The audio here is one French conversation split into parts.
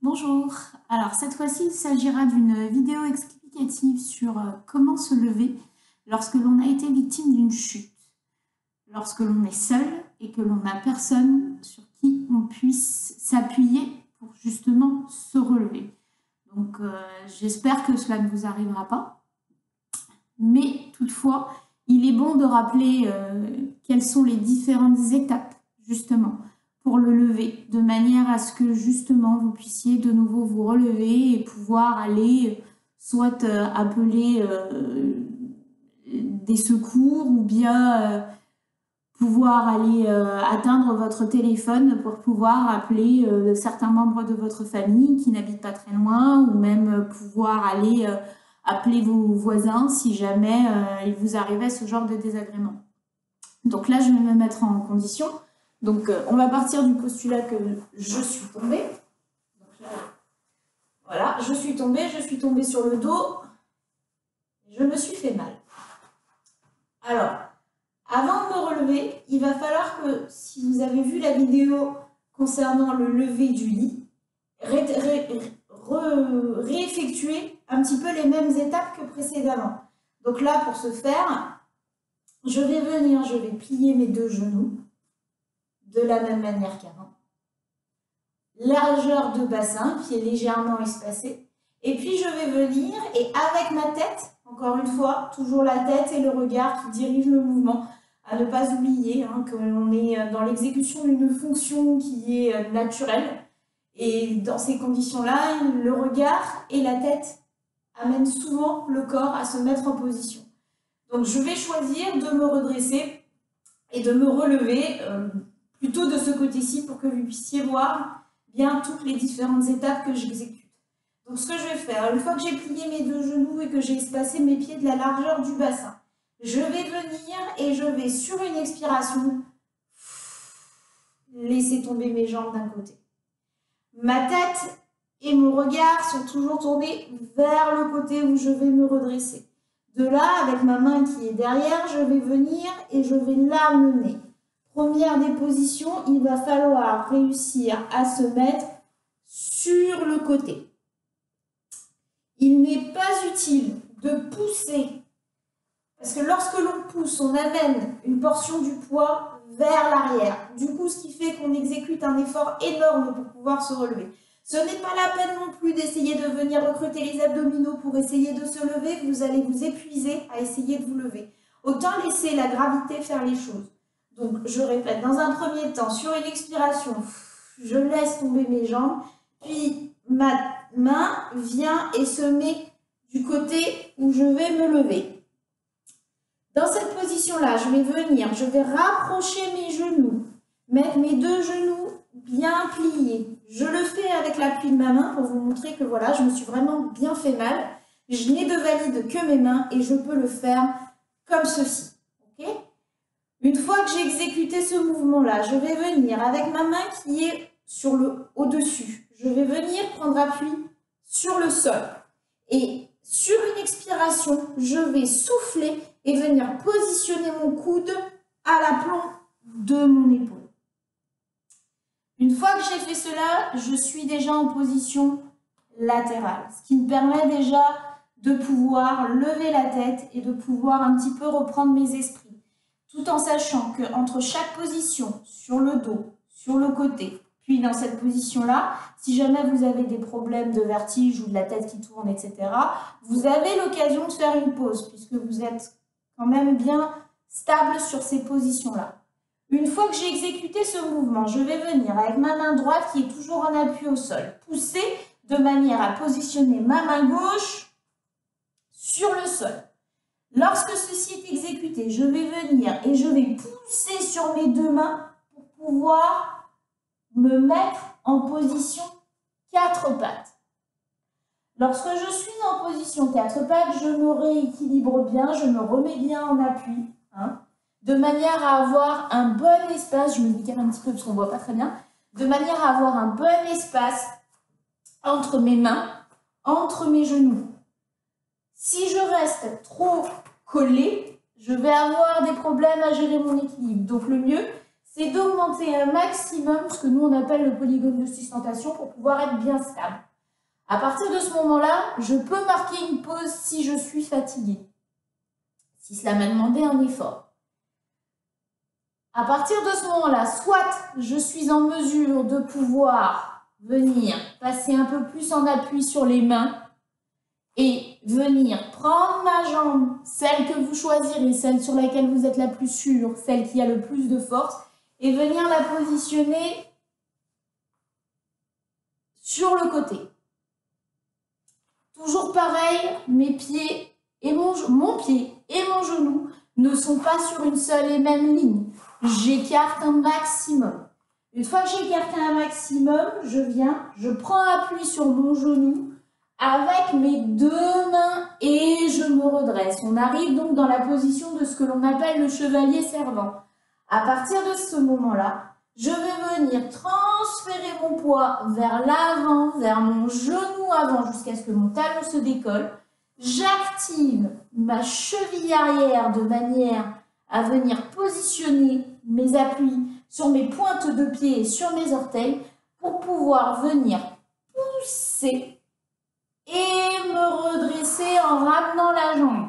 Bonjour, alors cette fois-ci il s'agira d'une vidéo explicative sur comment se lever lorsque l'on a été victime d'une chute, lorsque l'on est seul et que l'on n'a personne sur qui on puisse s'appuyer pour justement se relever. Donc j'espère que cela ne vous arrivera pas, mais toutefois il est bon de rappeler quelles sont les différentes étapes justement pour le lever, de manière à ce que justement vous puissiez de nouveau vous relever et pouvoir aller soit appeler des secours ou bien pouvoir aller atteindre votre téléphone pour pouvoir appeler certains membres de votre famille qui n'habitent pas très loin, ou même pouvoir aller appeler vos voisins si jamais il vous arrivait ce genre de désagrément. Donc là, je vais me mettre en condition. Donc, on va partir du postulat que je suis tombée. Donc là, voilà, je suis tombée sur le dos. Je me suis fait mal. Alors, avant de me relever, il va falloir que, si vous avez vu la vidéo concernant le lever du lit, réeffectuer un petit peu les mêmes étapes que précédemment. Donc là, pour ce faire, je vais plier mes deux genoux de la même manière qu'avant. Largeur de bassin qui est légèrement espacée. Et puis je vais venir et avec ma tête, encore une fois, toujours la tête et le regard qui dirigent le mouvement. À ne pas oublier que l'on est dans l'exécution d'une fonction qui est naturelle. Et dans ces conditions-là, le regard et la tête amènent souvent le corps à se mettre en position. Donc je vais choisir de me redresser et de me relever plutôt de ce côté-ci pour que vous puissiez voir bien toutes les différentes étapes que j'exécute. Donc ce que je vais faire, une fois que j'ai plié mes deux genoux et que j'ai espacé mes pieds de la largeur du bassin, je vais venir et je vais sur une expiration laisser tomber mes jambes d'un côté. Ma tête et mon regard sont toujours tournés vers le côté où je vais me redresser. De là, avec ma main qui est derrière, je vais venir et je vais l'amener. Première des positions, il va falloir réussir à se mettre sur le côté. Il n'est pas utile de pousser, parce que lorsque l'on pousse, on amène une portion du poids vers l'arrière. Du coup, ce qui fait qu'on exécute un effort énorme pour pouvoir se relever. Ce n'est pas la peine non plus d'essayer de venir recruter les abdominaux pour essayer de se lever. Vous allez vous épuiser à essayer de vous lever. Autant laisser la gravité faire les choses. Donc, je répète, dans un premier temps, sur une expiration, je laisse tomber mes jambes, puis ma main vient et se met du côté où je vais me lever. Dans cette position-là, je vais venir, je vais rapprocher mes genoux, mettre mes deux genoux bien pliés. Je le fais avec l'appui de ma main pour vous montrer que voilà, je me suis vraiment bien fait mal. Je n'ai de valide que mes mains et je peux le faire comme ceci. Okay ? Une fois que j'ai exécuté ce mouvement-là, je vais venir avec ma main qui est sur le au-dessus. Je vais venir prendre appui sur le sol. Et sur une expiration, je vais souffler et venir positionner mon coude à l'aplomb de mon épaule. Une fois que j'ai fait cela, je suis déjà en position latérale, ce qui me permet déjà de pouvoir lever la tête et de pouvoir un petit peu reprendre mes esprits, tout en sachant qu'entre chaque position, sur le dos, sur le côté, puis dans cette position-là, si jamais vous avez des problèmes de vertige ou de la tête qui tourne, etc., vous avez l'occasion de faire une pause, puisque vous êtes quand même bien stable sur ces positions-là. Une fois que j'ai exécuté ce mouvement, je vais venir avec ma main droite qui est toujours en appui au sol, pousser de manière à positionner ma main gauche sur le sol. Lorsque ceci est exécuté, je vais venir et je vais pousser sur mes deux mains pour pouvoir me mettre en position 4 pattes. Lorsque je suis en position 4 pattes, je me rééquilibre bien, je me remets bien en appui, de manière à avoir un bon espace, je me décale un petit peu parce qu'on ne voit pas très bien, de manière à avoir un bon espace entre mes mains, entre mes genoux. Si je reste trop collée, je vais avoir des problèmes à gérer mon équilibre. Donc le mieux, c'est d'augmenter un maximum ce que nous on appelle le polygone de sustentation pour pouvoir être bien stable. À partir de ce moment-là, je peux marquer une pause si je suis fatiguée, si cela m'a demandé un effort. À partir de ce moment-là, soit je suis en mesure de pouvoir venir passer un peu plus en appui sur les mains et venir prendre ma jambe, celle que vous choisirez, celle sur laquelle vous êtes la plus sûre, celle qui a le plus de force, et venir la positionner sur le côté. Toujours pareil, mes pieds et mon pied et mon genou ne sont pas sur une seule et même ligne. J'écarte un maximum. Une fois que j'écarte un maximum, je prends appui sur mon genou avec mes deux mains et je me redresse. On arrive donc dans la position de ce que l'on appelle le chevalier servant. À partir de ce moment-là, je vais venir transférer mon poids vers l'avant, vers mon genou avant jusqu'à ce que mon talon se décolle. J'active ma cheville arrière de manière à venir positionner mes appuis sur mes pointes de pied et sur mes orteils pour pouvoir venir pousser et me redresser en ramenant la jambe.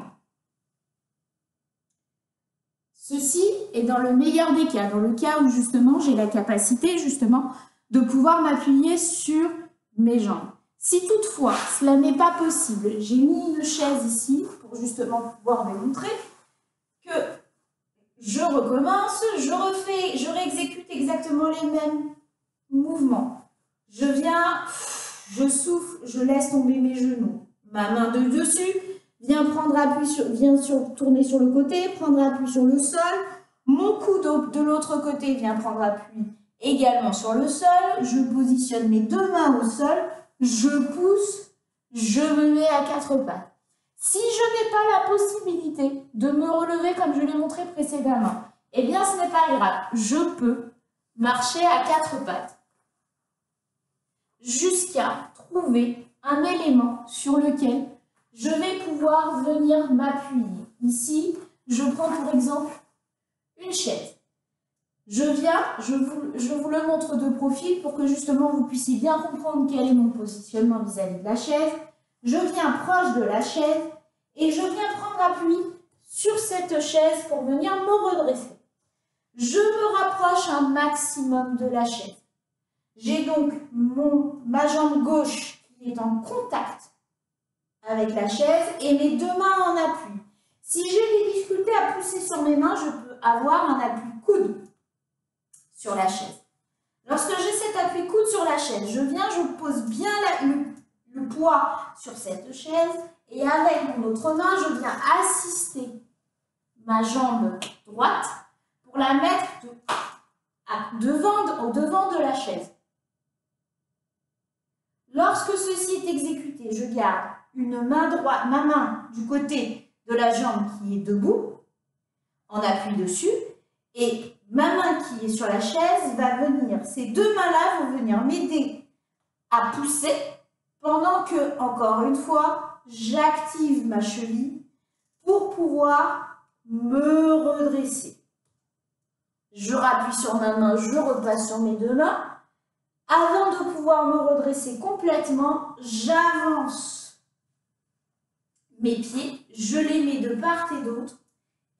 Ceci est dans le meilleur des cas, dans le cas où justement j'ai la capacité de pouvoir m'appuyer sur mes jambes. Si toutefois cela n'est pas possible, j'ai mis une chaise ici pour justement pouvoir démontrer que je recommence, je réexécute exactement les mêmes mouvements. Je viens, je souffle, je laisse tomber mes genoux. Ma main de dessus vient prendre appui tourner sur le côté, prendre appui sur le sol. Mon coude de l'autre côté vient prendre appui également sur le sol. Je positionne mes deux mains au sol, je pousse, je me mets à quatre pattes. Si je n'ai pas la possibilité de me relever comme je l'ai montré précédemment, eh bien ce n'est pas grave, je peux marcher à quatre pattes jusqu'à trouver un élément sur lequel je vais pouvoir venir m'appuyer. Ici, je prends pour exemple une chaise. Je vous le montre de profil pour que justement vous puissiez bien comprendre quel est mon positionnement vis-à-vis de la chaise. Je viens proche de la chaise et je viens prendre appui sur cette chaise pour venir me redresser. Je me rapproche un maximum de la chaise. J'ai donc ma jambe gauche qui est en contact avec la chaise et mes deux mains en appui. Si j'ai des difficultés à pousser sur mes mains, je peux avoir un appui coude sur la chaise. Lorsque j'ai cet appui coude sur la chaise, je pose bien le poids sur cette chaise et avec mon autre main, je viens assister ma jambe droite pour la mettre au devant de la chaise. Lorsque ceci est exécuté, je garde ma main du côté de la jambe qui est debout, en appui dessus, et ma main qui est sur la chaise va venir, ces deux mains-là vont venir m'aider à pousser pendant que, encore une fois, j'active ma cheville pour pouvoir me redresser. Je rappuie sur ma main, je repasse sur mes deux mains. Avant de pouvoir me redresser complètement, j'avance mes pieds, je les mets de part et d'autre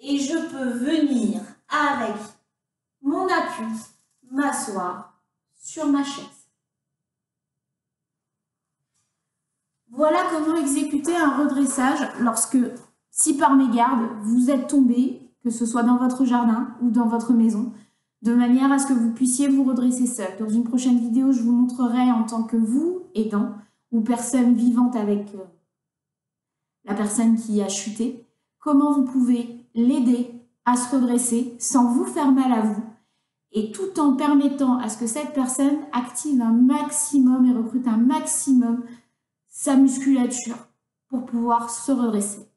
et je peux venir avec mon appui m'asseoir sur ma chaise. Voilà comment exécuter un redressage lorsque, si par mégarde, vous êtes tombé, que ce soit dans votre jardin ou dans votre maison, de manière à ce que vous puissiez vous redresser seul. Dans une prochaine vidéo, je vous montrerai en tant que vous, aidant, ou personne vivante avec la personne qui a chuté, comment vous pouvez l'aider à se redresser sans vous faire mal à vous, et tout en permettant à ce que cette personne active un maximum et recrute un maximum sa musculature pour pouvoir se redresser.